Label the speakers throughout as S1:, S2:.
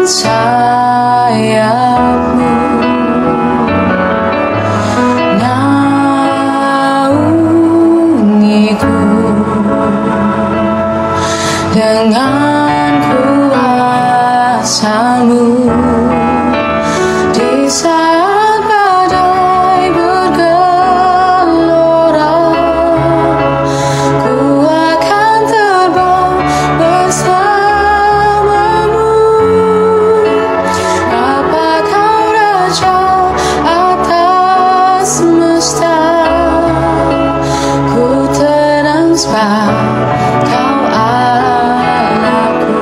S1: sayapmu, naungiku dengan kuasa-Mu. Di saat badai bergelora, ku akan terbang bersama-Mu. Apakah Raja atas semesta, ku tenang sebab Kau Allahku.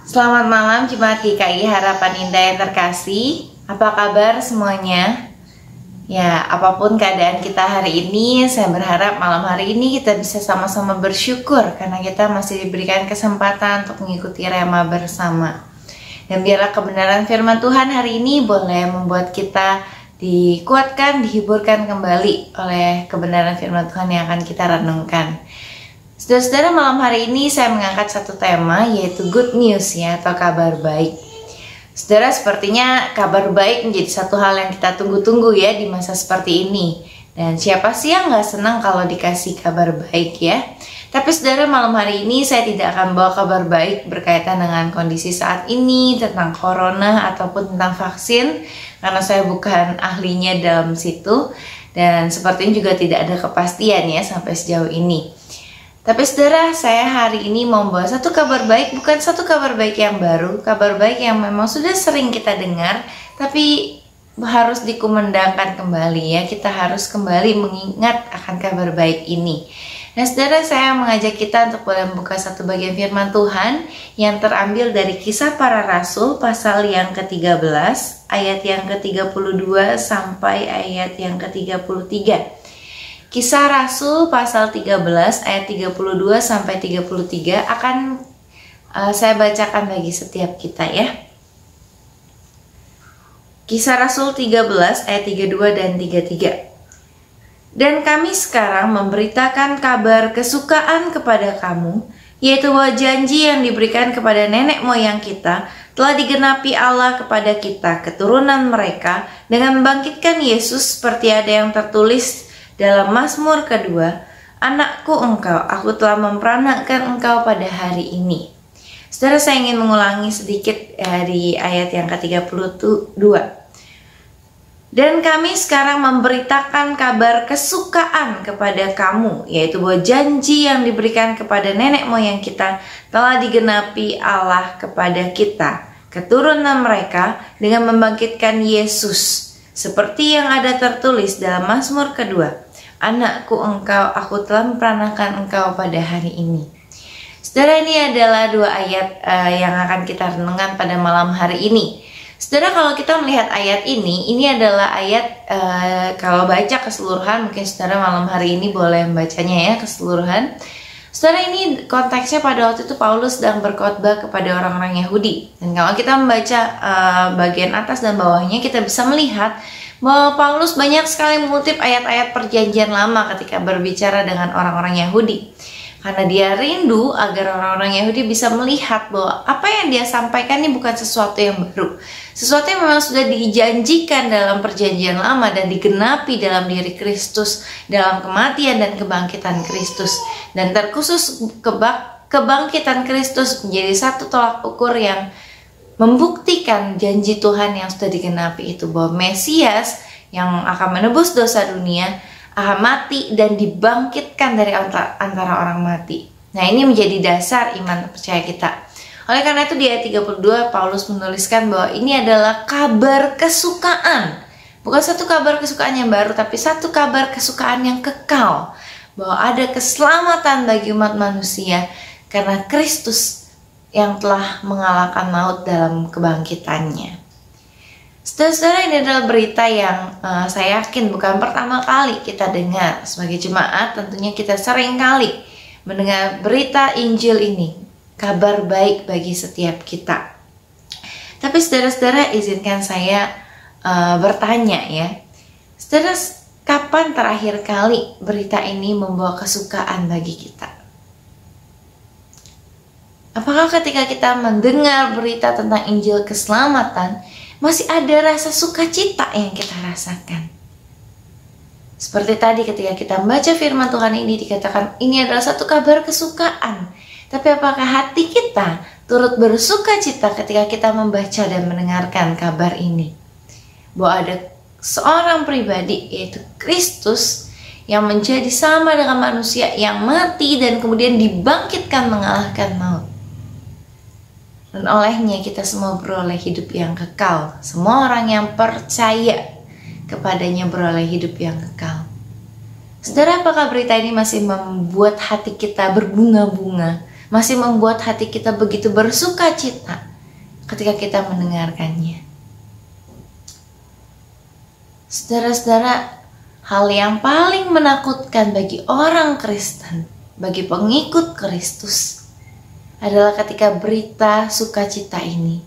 S2: Selamat malam Jemaat GKI Harapan Indah yang terkasih. Apa kabar semuanya? Ya, apapun keadaan kita hari ini, saya berharap malam hari ini kita bisa sama-sama bersyukur karena kita masih diberikan kesempatan untuk mengikuti rema bersama. Dan biarlah kebenaran firman Tuhan hari ini boleh membuat kita dikuatkan, dihiburkan kembali oleh kebenaran firman Tuhan yang akan kita renungkan. Saudara-saudara, malam hari ini saya mengangkat satu tema, yaitu good news ya, atau kabar baik. Saudara, sepertinya kabar baik menjadi satu hal yang kita tunggu-tunggu ya di masa seperti ini. Dan siapa sih yang gak senang kalau dikasih kabar baik ya? Tapi saudara, malam hari ini saya tidak akan bawa kabar baik berkaitan dengan kondisi saat ini, tentang corona ataupun tentang vaksin, karena saya bukan ahlinya dalam situ. Dan sepertinya juga tidak ada kepastian ya sampai sejauh ini. Tapi saudara, saya hari ini mau membawa satu kabar baik, bukan satu kabar baik yang baru, kabar baik yang memang sudah sering kita dengar, tapi harus dikumandangkan kembali ya. Kita harus kembali mengingat akan kabar baik ini. Nah saudara, saya mengajak kita untuk boleh membuka satu bagian firman Tuhan yang terambil dari Kisah Para Rasul pasal yang ke-13, ayat yang ke-32 sampai ayat yang ke-33. Kisah Rasul pasal 13 ayat 32 sampai 33 akan saya bacakan bagi setiap kita ya. Kisah Rasul 13 ayat 32 dan 33. Dan kami sekarang memberitakan kabar kesukaan kepada kamu, yaitu bahwa janji yang diberikan kepada nenek moyang kita telah digenapi Allah kepada kita, keturunan mereka, dengan membangkitkan Yesus seperti ada yang tertulis dalam Mazmur kedua, anakku engkau, aku telah memperanakan engkau pada hari ini. Saudara, saya ingin mengulangi sedikit di ayat yang ke-32. Dan kami sekarang memberitakan kabar kesukaan kepada kamu, yaitu bahwa janji yang diberikan kepada nenek moyang kita telah digenapi Allah kepada kita, keturunan mereka, dengan membangkitkan Yesus. Seperti yang ada tertulis dalam Mazmur kedua, "Anakku engkau, aku telah memperanakan engkau pada hari ini." Saudara, ini adalah dua ayat yang akan kita renungkan pada malam hari ini. Saudara, kalau kita melihat ayat ini adalah ayat kalau baca keseluruhan, mungkin saudara malam hari ini boleh membacanya ya keseluruhan. Saudara, ini konteksnya pada waktu itu Paulus sedang berkhotbah kepada orang-orang Yahudi. Dan kalau kita membaca bagian atas dan bawahnya, kita bisa melihat bahwa Paulus banyak sekali mengutip ayat-ayat perjanjian lama ketika berbicara dengan orang-orang Yahudi. Karena dia rindu agar orang-orang Yahudi bisa melihat bahwa apa yang dia sampaikan ini bukan sesuatu yang baru. Sesuatu yang memang sudah dijanjikan dalam perjanjian lama dan digenapi dalam diri Kristus, dalam kematian dan kebangkitan Kristus. Dan terkhusus kebangkitan Kristus menjadi satu tolak ukur yang membuktikan janji Tuhan yang sudah digenapi itu, bahwa Mesias yang akan menebus dosa dunia akan mati dan dibangkitkan dari antara orang mati. Nah, ini menjadi dasar iman percaya kita. Oleh karena itu di ayat 32 Paulus menuliskan bahwa ini adalah kabar kesukaan. Bukan satu kabar kesukaan yang baru, tapi satu kabar kesukaan yang kekal. Bahwa ada keselamatan bagi umat manusia karena Kristus yang telah mengalahkan maut dalam kebangkitannya. Saudara-saudara, ini adalah berita yang saya yakin bukan pertama kali kita dengar. Sebagai jemaat tentunya kita sering kali mendengar berita Injil ini, kabar baik bagi setiap kita. Tapi saudara-saudara, izinkan saya bertanya ya. Saudara, kapan terakhir kali berita ini membawa kesukaan bagi kita? Apakah ketika kita mendengar berita tentang Injil keselamatan, masih ada rasa sukacita yang kita rasakan? Seperti tadi ketika kita membaca firman Tuhan ini dikatakan ini adalah satu kabar kesukaan. Tapi apakah hati kita turut bersukacita ketika kita membaca dan mendengarkan kabar ini? Bahwa ada seorang pribadi, yaitu Kristus, yang menjadi sama dengan manusia, yang mati dan kemudian dibangkitkan mengalahkan maut. Dan olehnya kita semua beroleh hidup yang kekal. Semua orang yang percaya kepadanya beroleh hidup yang kekal. Saudara, apakah berita ini masih membuat hati kita berbunga-bunga? Masih membuat hati kita begitu bersuka cita ketika kita mendengarkannya? Saudara-saudara, hal yang paling menakutkan bagi orang Kristen, bagi pengikut Kristus, adalah ketika berita sukacita ini,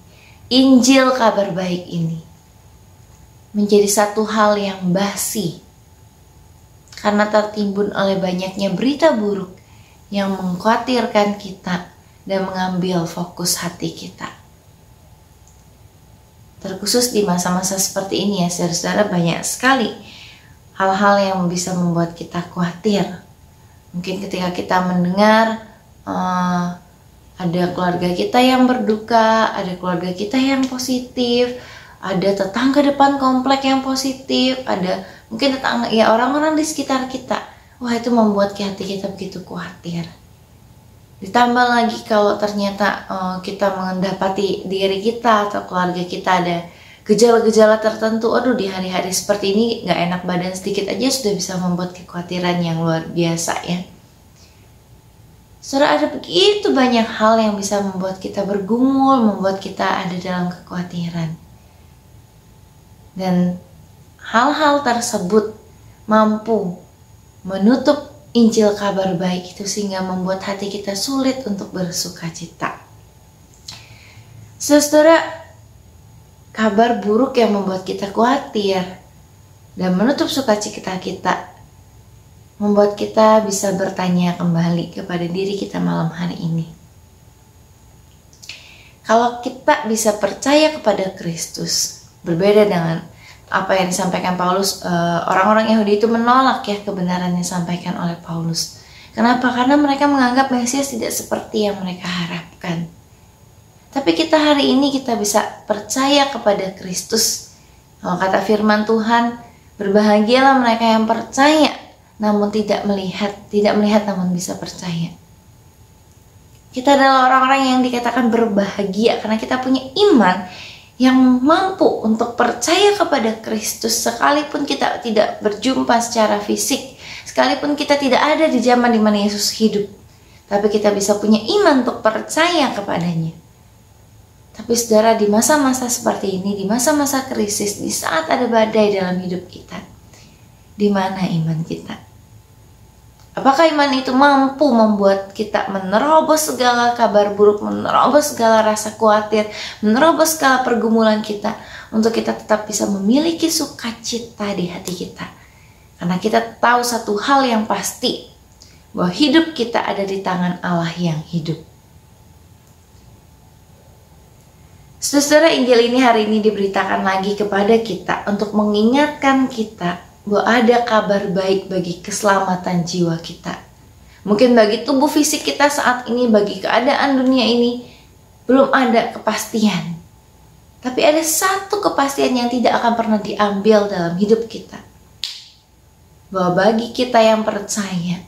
S2: Injil kabar baik ini, menjadi satu hal yang basi karena tertimbun oleh banyaknya berita buruk yang mengkhawatirkan kita dan mengambil fokus hati kita. Terkhusus di masa-masa seperti ini ya saudara-saudara, banyak sekali hal-hal yang bisa membuat kita khawatir. Mungkin ketika kita mendengar ada keluarga kita yang berduka, ada keluarga kita yang positif, ada tetangga depan komplek yang positif, ada mungkin tetangga, ya orang-orang di sekitar kita. Wah, itu membuat hati kita begitu khawatir. Ditambah lagi kalau ternyata kita mendapati diri kita atau keluarga kita ada gejala-gejala tertentu. Aduh, di hari-hari seperti ini gak enak badan sedikit aja sudah bisa membuat kekhawatiran yang luar biasa ya. Saudara, ada begitu banyak hal yang bisa membuat kita bergumul, membuat kita ada dalam kekhawatiran. Dan hal-hal tersebut mampu menutup Injil kabar baik itu sehingga membuat hati kita sulit untuk bersukacita. Saudara, kabar buruk yang membuat kita khawatir dan menutup sukacita kita membuat kita bisa bertanya kembali kepada diri kita malam hari ini. Kalau kita bisa percaya kepada Kristus, berbeda dengan apa yang disampaikan Paulus, orang-orang Yahudi itu menolak ya kebenaran yang disampaikan oleh Paulus. Kenapa? Karena mereka menganggap Mesias tidak seperti yang mereka harapkan. Tapi kita hari ini kita bisa percaya kepada Kristus Kalau kata firman Tuhan, berbahagialah mereka yang percaya namun tidak melihat namun bisa percaya. Kita adalah orang-orang yang dikatakan berbahagia karena kita punya iman yang mampu untuk percaya kepada Kristus sekalipun kita tidak berjumpa secara fisik, sekalipun kita tidak ada di zaman di mana Yesus hidup, tapi kita bisa punya iman untuk percaya kepadanya. Tapi saudara, di masa-masa seperti ini, di masa-masa krisis, di saat ada badai dalam hidup kita, di mana iman kita? Apakah iman itu mampu membuat kita menerobos segala kabar buruk, menerobos segala rasa khawatir, menerobos segala pergumulan kita, untuk kita tetap bisa memiliki sukacita di hati kita? Karena kita tahu satu hal yang pasti, bahwa hidup kita ada di tangan Allah yang hidup. Saudara, Injil ini hari ini diberitakan lagi kepada kita untuk mengingatkan kita bahwa ada kabar baik bagi keselamatan jiwa kita. Mungkin bagi tubuh fisik kita saat ini, bagi keadaan dunia ini, belum ada kepastian. Tapi ada satu kepastian yang tidak akan pernah diambil dalam hidup kita. Bahwa bagi kita yang percaya,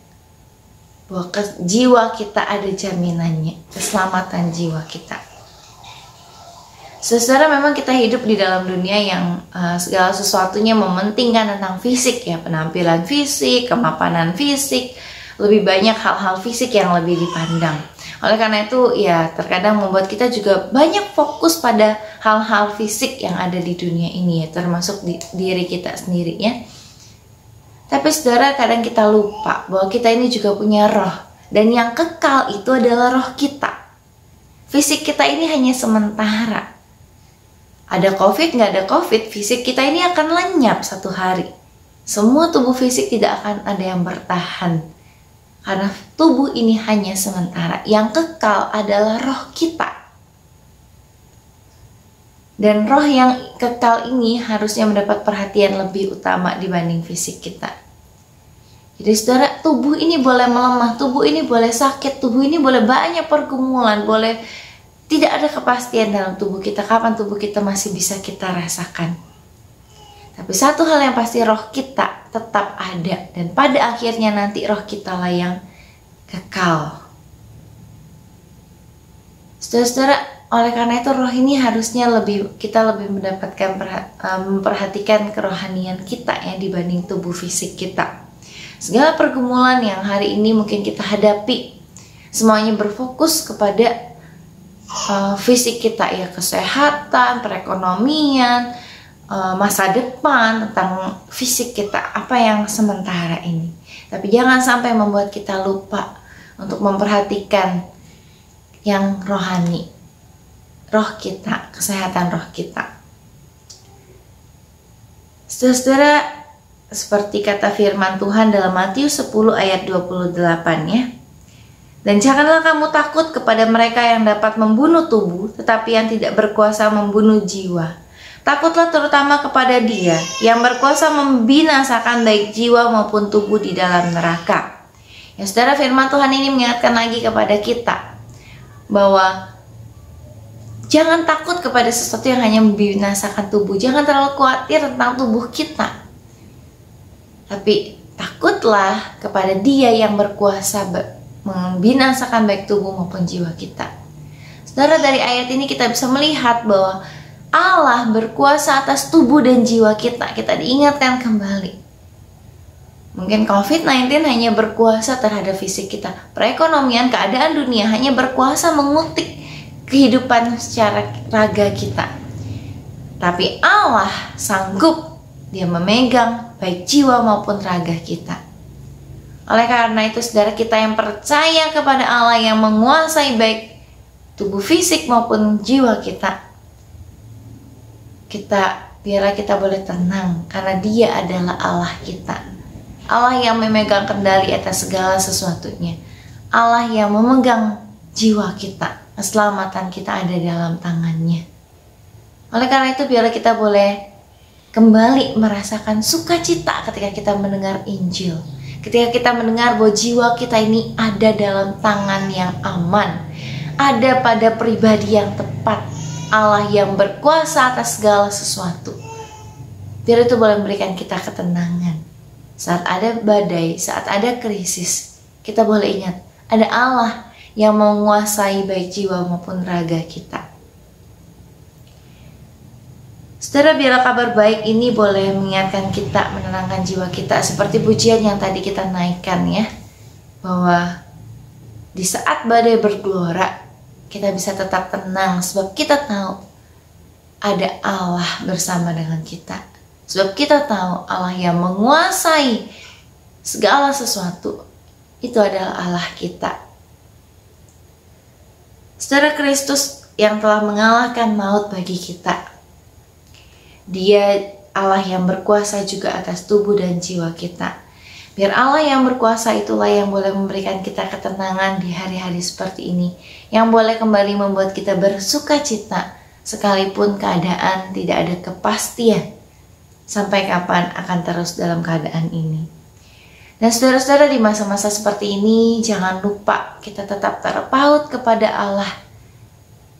S2: bahwa jiwa kita ada jaminannya, keselamatan jiwa kita. Saudara, memang kita hidup di dalam dunia yang segala sesuatunya mementingkan tentang fisik ya, penampilan fisik, kemapanan fisik, lebih banyak hal-hal fisik yang lebih dipandang. Oleh karena itu ya terkadang membuat kita juga banyak fokus pada hal-hal fisik yang ada di dunia ini ya, termasuk di diri kita sendiri ya. Tapi saudara, kadang kita lupa bahwa kita ini juga punya roh, dan yang kekal itu adalah roh kita. Fisik kita ini hanya sementara. Ada COVID, nggak ada COVID, fisik kita ini akan lenyap satu hari. Semua tubuh fisik tidak akan ada yang bertahan. Karena tubuh ini hanya sementara. Yang kekal adalah roh kita. Dan roh yang kekal ini harusnya mendapat perhatian lebih utama dibanding fisik kita. Jadi saudara, tubuh ini boleh melemah, tubuh ini boleh sakit, tubuh ini boleh banyak pergumulan, boleh tidak ada kepastian dalam tubuh kita, kapan tubuh kita masih bisa kita rasakan. Tapi satu hal yang pasti, roh kita tetap ada, dan pada akhirnya nanti roh kita lah yang kekal. Saudara-saudara, oleh karena itu roh ini harusnya kita lebih mendapatkan memperhatikan kerohanian kita ya dibanding tubuh fisik kita. Segala pergumulan yang hari ini mungkin kita hadapi, semuanya berfokus kepada fisik kita ya, kesehatan, perekonomian, masa depan, tentang fisik kita, apa yang sementara ini. Tapi jangan sampai membuat kita lupa untuk memperhatikan yang rohani, roh kita, kesehatan roh kita. Saudara, seperti kata firman Tuhan dalam Matius 10 ayat 28 ya. Dan janganlah kamu takut kepada mereka yang dapat membunuh tubuh, tetapi yang tidak berkuasa membunuh jiwa. Takutlah terutama kepada Dia yang berkuasa membinasakan baik jiwa maupun tubuh di dalam neraka. Ya saudara, firman Tuhan ini mengingatkan lagi kepada kita bahwa jangan takut kepada sesuatu yang hanya membinasakan tubuh. Jangan terlalu khawatir tentang tubuh kita. Tapi takutlah kepada Dia yang berkuasa membinasakan baik tubuh maupun jiwa kita. Saudara, dari ayat ini kita bisa melihat bahwa Allah berkuasa atas tubuh dan jiwa kita. Kita diingatkan kembali. Mungkin COVID-19 hanya berkuasa terhadap fisik kita. Perekonomian, keadaan dunia hanya berkuasa mengutik kehidupan secara raga kita. Tapi Allah sanggup, Dia memegang baik jiwa maupun raga kita. Oleh karena itu saudara, kita yang percaya kepada Allah yang menguasai baik tubuh fisik maupun jiwa kita, biarlah kita boleh tenang karena Dia adalah Allah kita. Allah yang memegang kendali atas segala sesuatunya. Allah yang memegang jiwa kita, keselamatan kita ada dalam tangannya. Oleh karena itu biarlah kita boleh kembali merasakan sukacita ketika kita mendengar Injil. Ketika kita mendengar bahwa jiwa kita ini ada dalam tangan yang aman, ada pada pribadi yang tepat, Allah yang berkuasa atas segala sesuatu. Biar itu boleh memberikan kita ketenangan. Saat ada badai, saat ada krisis, kita boleh ingat, ada Allah yang menguasai baik jiwa maupun raga kita. Saudara, biarlah kabar baik ini boleh mengingatkan kita, menenangkan jiwa kita, seperti pujian yang tadi kita naikkan ya, bahwa di saat badai bergelora, kita bisa tetap tenang sebab kita tahu ada Allah bersama dengan kita. Sebab kita tahu Allah yang menguasai segala sesuatu itu adalah Allah kita. Saudara, Kristus yang telah mengalahkan maut bagi kita. Dia Allah yang berkuasa juga atas tubuh dan jiwa kita. Biar Allah yang berkuasa itulah yang boleh memberikan kita ketenangan di hari-hari seperti ini, yang boleh kembali membuat kita bersuka cita sekalipun keadaan tidak ada kepastian sampai kapan akan terus dalam keadaan ini. Dan saudara-saudara, di masa-masa seperti ini jangan lupa kita tetap terpaut kepada Allah,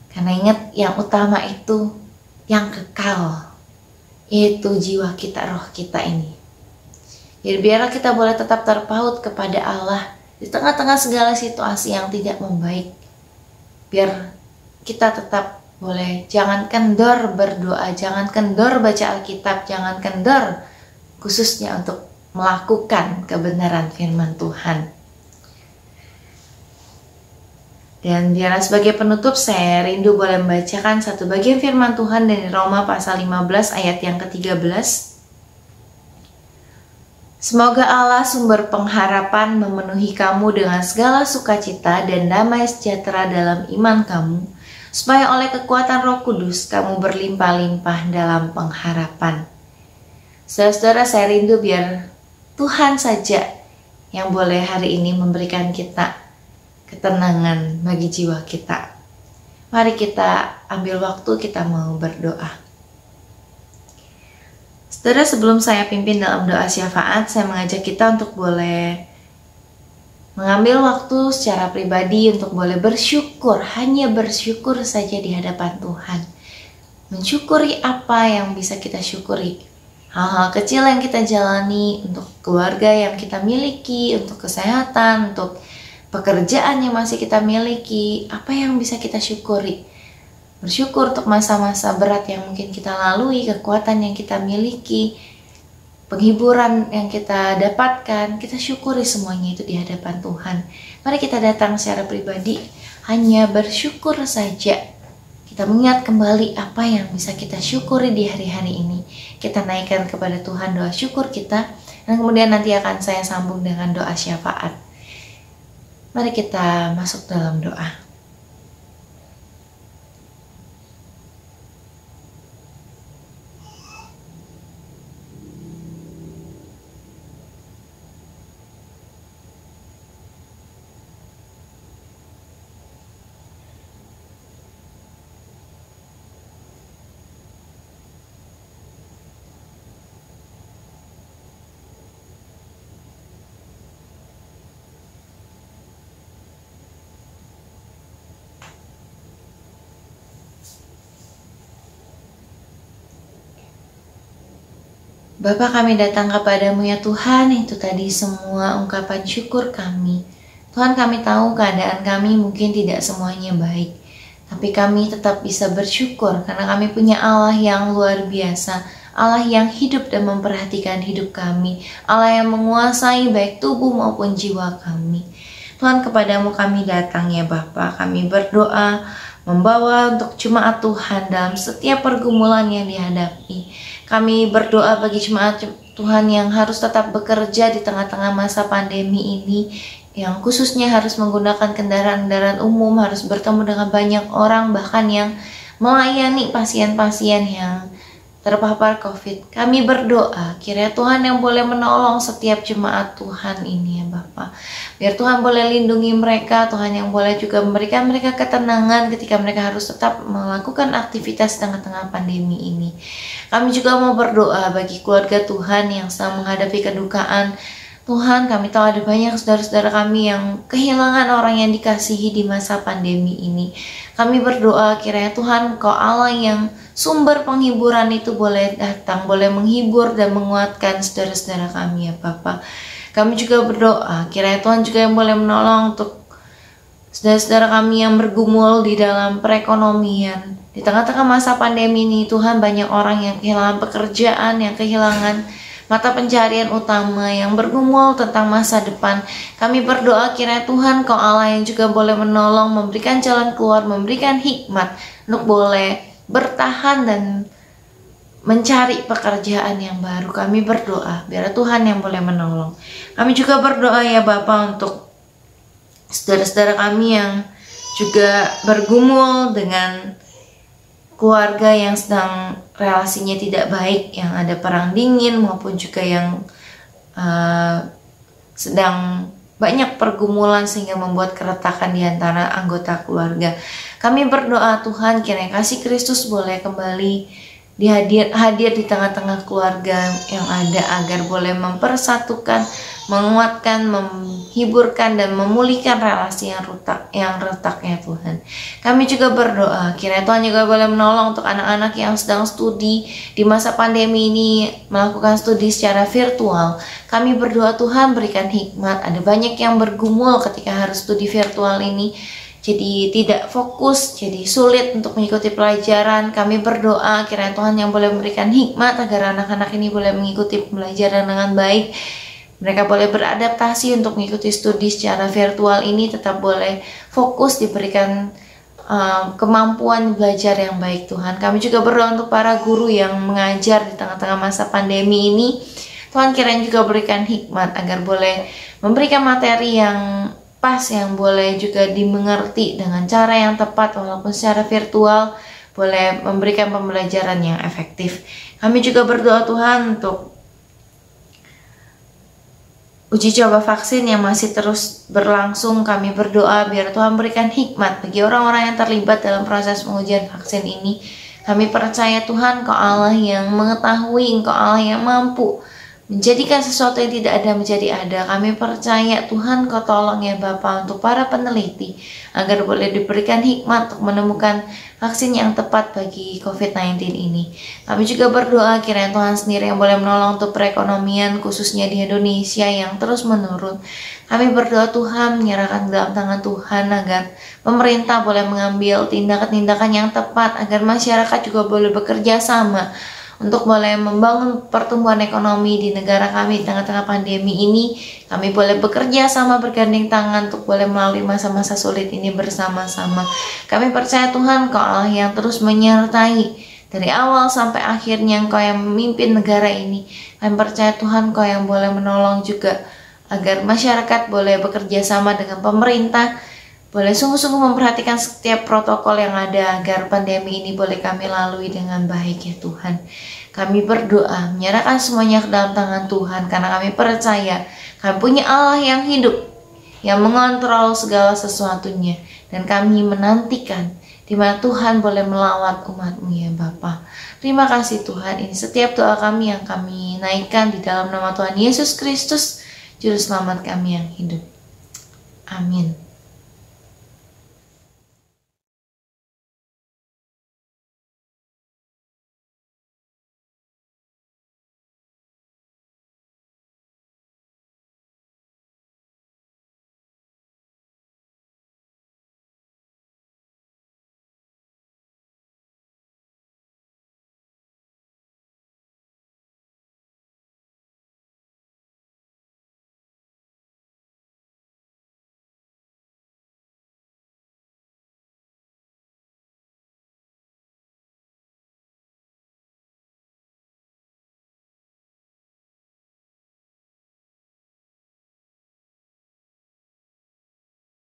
S2: karena ingat yang utama itu yang kekal, yaitu jiwa kita, roh kita ini. Jadi biarlah kita boleh tetap terpaut kepada Allah di tengah-tengah segala situasi yang tidak membaik. Biar kita tetap boleh jangan kendor berdoa, jangan kendor baca Alkitab, jangan kendor khususnya untuk melakukan kebenaran firman Tuhan. Dan biarlah sebagai penutup saya rindu boleh membacakan satu bagian firman Tuhan dari Roma pasal 15 ayat yang ke-13. Semoga Allah sumber pengharapan memenuhi kamu dengan segala sukacita dan damai sejahtera dalam iman kamu, supaya oleh kekuatan Roh Kudus kamu berlimpah-limpah dalam pengharapan. Saudara-saudara, saya rindu biar Tuhan saja yang boleh hari ini memberikan kita ketenangan bagi jiwa kita. Mari kita ambil waktu, kita mau berdoa. Saudara, sebelum saya pimpin dalam doa syafaat, saya mengajak kita untuk boleh mengambil waktu secara pribadi untuk boleh bersyukur, hanya bersyukur saja di hadapan Tuhan. Mensyukuri apa yang bisa kita syukuri. Hal-hal kecil yang kita jalani, untuk keluarga yang kita miliki, untuk kesehatan, untuk pekerjaan yang masih kita miliki, apa yang bisa kita syukuri. Bersyukur untuk masa-masa berat yang mungkin kita lalui, kekuatan yang kita miliki, penghiburan yang kita dapatkan, kita syukuri semuanya itu di hadapan Tuhan. Mari kita datang secara pribadi, hanya bersyukur saja. Kita mengingat kembali apa yang bisa kita syukuri di hari-hari ini. Kita naikkan kepada Tuhan doa syukur kita, dan kemudian nanti akan saya sambung dengan doa syafaat. Mari kita masuk dalam doa. Bapa, kami datang kepadamu ya Tuhan, itu tadi semua ungkapan syukur kami. Tuhan, kami tahu keadaan kami mungkin tidak semuanya baik, tapi kami tetap bisa bersyukur karena kami punya Allah yang luar biasa, Allah yang hidup dan memperhatikan hidup kami, Allah yang menguasai baik tubuh maupun jiwa kami. Tuhan, kepadamu kami datang ya Bapa, kami berdoa, membawa untuk jemaat Tuhan dalam setiap pergumulan yang dihadapi. Kami berdoa bagi jemaat Tuhan yang harus tetap bekerja di tengah-tengah masa pandemi ini, yang khususnya harus menggunakan kendaraan-kendaraan umum, harus bertemu dengan banyak orang, bahkan yang melayani pasien-pasien yang terpapar COVID. Kami berdoa, kiranya Tuhan yang boleh menolong setiap jemaat Tuhan ini ya Bapa. Biar Tuhan boleh lindungi mereka, Tuhan yang boleh juga memberikan mereka ketenangan ketika mereka harus tetap melakukan aktivitas tengah-tengah pandemi ini. Kami juga mau berdoa bagi keluarga Tuhan yang sedang menghadapi kedukaan. Tuhan, kami tahu ada banyak saudara-saudara kami yang kehilangan orang yang dikasihi di masa pandemi ini. Kami berdoa kiranya Tuhan, Engkau Allah yang sumber penghiburan itu boleh datang, boleh menghibur dan menguatkan saudara-saudara kami ya Bapa. Kami juga berdoa kiranya Tuhan juga yang boleh menolong untuk saudara-saudara kami yang bergumul di dalam perekonomian. Di tengah-tengah masa pandemi ini Tuhan, banyak orang yang kehilangan pekerjaan, yang kehilangan mata pencarian utama, yang bergumul tentang masa depan. Kami berdoa kiranya Tuhan Kau Allah yang juga boleh menolong, memberikan jalan keluar, memberikan hikmat untuk boleh bertahan dan mencari pekerjaan yang baru. Kami berdoa biar Tuhan yang boleh menolong. Kami juga berdoa ya Bapa untuk saudara-saudara kami yang juga bergumul dengan keluarga yang sedang relasinya tidak baik, yang ada perang dingin maupun juga yang sedang banyak pergumulan sehingga membuat keretakan di antara anggota keluarga. Kami berdoa Tuhan kiranya kasih Kristus boleh kembali hadir di tengah-tengah keluarga yang ada, agar boleh mempersatukan, menguatkan, menghiburkan dan memulihkan relasi yang retak ya Tuhan. Kami juga berdoa kiranya Tuhan juga boleh menolong untuk anak-anak yang sedang studi di masa pandemi ini, melakukan studi secara virtual. Kami berdoa Tuhan berikan hikmat. Ada banyak yang bergumul ketika harus studi virtual ini, jadi tidak fokus, jadi sulit untuk mengikuti pelajaran. Kami berdoa kiranya Tuhan yang boleh memberikan hikmat agar anak-anak ini boleh mengikuti pelajaran dengan baik. Mereka boleh beradaptasi untuk mengikuti studi secara virtual ini, tetap boleh fokus, diberikan kemampuan belajar yang baik Tuhan. Kami juga berdoa untuk para guru yang mengajar di tengah-tengah masa pandemi ini. Tuhan kiranya juga berikan hikmat agar boleh memberikan materi yang pas, yang boleh juga dimengerti dengan cara yang tepat walaupun secara virtual, boleh memberikan pembelajaran yang efektif. Kami juga berdoa Tuhan untuk uji coba vaksin yang masih terus berlangsung. Kami berdoa biar Tuhan berikan hikmat bagi orang-orang yang terlibat dalam proses pengujian vaksin ini. Kami percaya Tuhan Kau Allah yang mengetahui, Engkau Allah yang mampu menjadikan sesuatu yang tidak ada menjadi ada. Kami percaya Tuhan Kau tolong ya Bapa untuk para peneliti agar boleh diberikan hikmat untuk menemukan vaksin yang tepat bagi COVID-19 ini. Kami juga berdoa kiranya Tuhan sendiri yang boleh menolong untuk perekonomian khususnya di Indonesia yang terus menurun. Kami berdoa Tuhan menyerahkan dalam tangan Tuhan agar pemerintah boleh mengambil tindakan-tindakan yang tepat, agar masyarakat juga boleh bekerja sama untuk boleh membangun pertumbuhan ekonomi di negara kami di tengah-tengah pandemi ini. Kami boleh bekerja sama, bergandeng tangan untuk boleh melalui masa-masa sulit ini bersama-sama. Kami percaya Tuhan Kau Allah yang terus menyertai dari awal sampai akhirnya, Engkau yang memimpin negara ini. Kami percaya Tuhan Kau yang boleh menolong juga agar masyarakat boleh bekerja sama dengan pemerintah, boleh sungguh-sungguh memperhatikan setiap protokol yang ada agar pandemi ini boleh kami lalui dengan baik ya Tuhan. Kami berdoa menyerahkan semuanya ke dalam tangan Tuhan, karena kami percaya kami punya Allah yang hidup, yang mengontrol segala sesuatunya, dan kami menantikan di mana Tuhan boleh melawat umat-Mu ya Bapa. Terima kasih Tuhan, ini setiap doa kami yang kami naikkan di dalam nama Tuhan Yesus Kristus, Juru Selamat kami yang hidup. Amin.